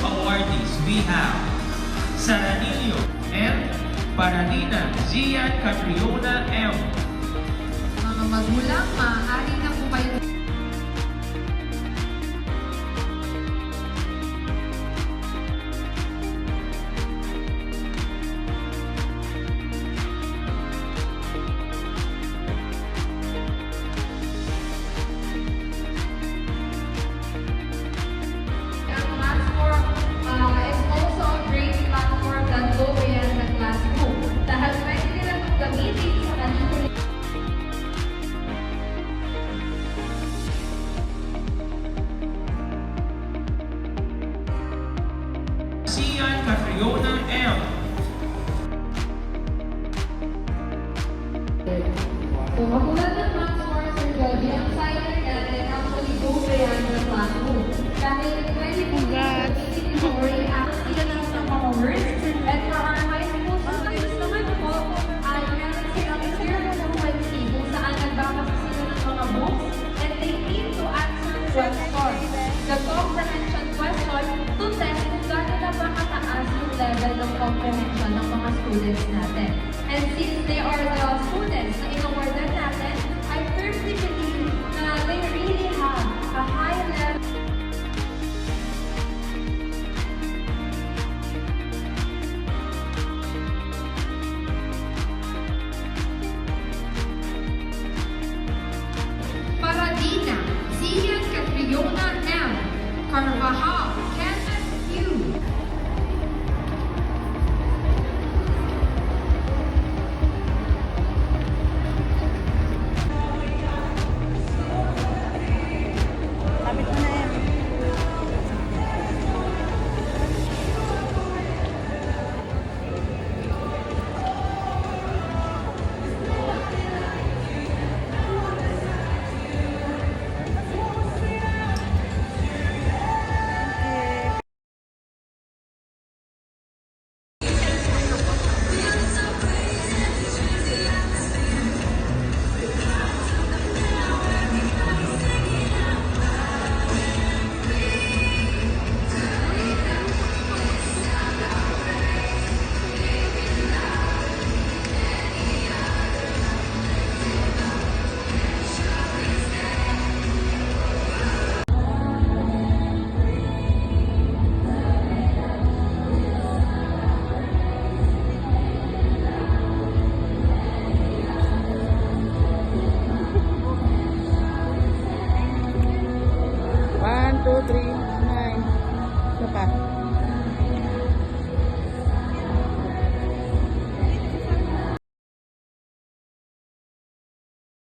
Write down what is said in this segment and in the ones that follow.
awardees we have Saranillo and Paranina Zian Catriona M. Mga magulang, maaari na po kayo Zian Catriona M. So, katulad ng mga scores or Joby, ang silent natin actually go beyond the classroom. Dahil pwede po gamitin ito or i-access lang sa mga words. And for our high school students naman po, ay meron silang zero fluency kung saan nagbabasa sila ng mga books and they need to answer questions. The comprehension question to test kung gano'n na ba kataas yung level ng comprehension ng mga students natin. And since they are the students na in-awardan natin, I firmly believe na they really have a high level Paranina Zian Catriona M. Carvajal Kenneth U.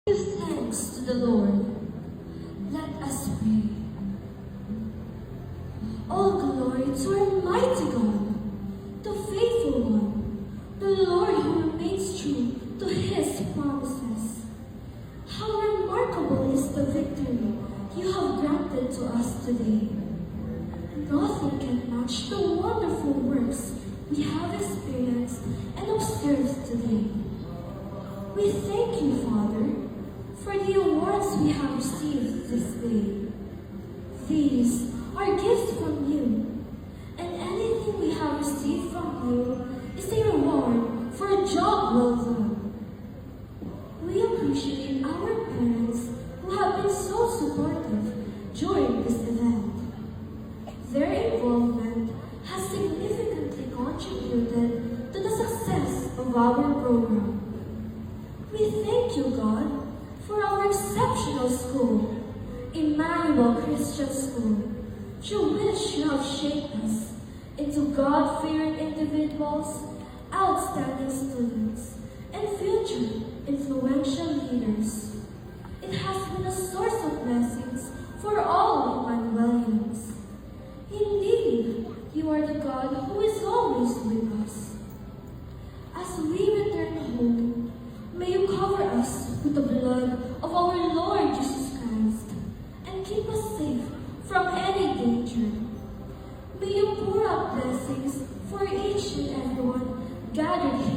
Give thanks to the Lord. Let us pray. All glory to our mighty God, the faithful one, the Lord who remains true to his promises. How remarkable is the victory you have granted to us today. Nothing can match the wonderful works we have experienced and observed today. We thank you, Father, for the awards we have received this day. These are gifts from you, and anything we have received from you is a reward for a job well done. We appreciate our parents who have been so supportive during this event. Their involvement has significantly contributed to the success of our program. We thank you, God, for our exceptional school, Emmanuel Christian School, through which you have shaped us into God-fearing individuals, outstanding students, and future influential leaders. It has been a source of blessings for all Emmanuelians. Indeed, you are the God who is always with us. As we return home, may you cover us with the blood of our Lord Jesus Christ and keep us safe from any danger. May you pour out blessings for each and everyone gathered here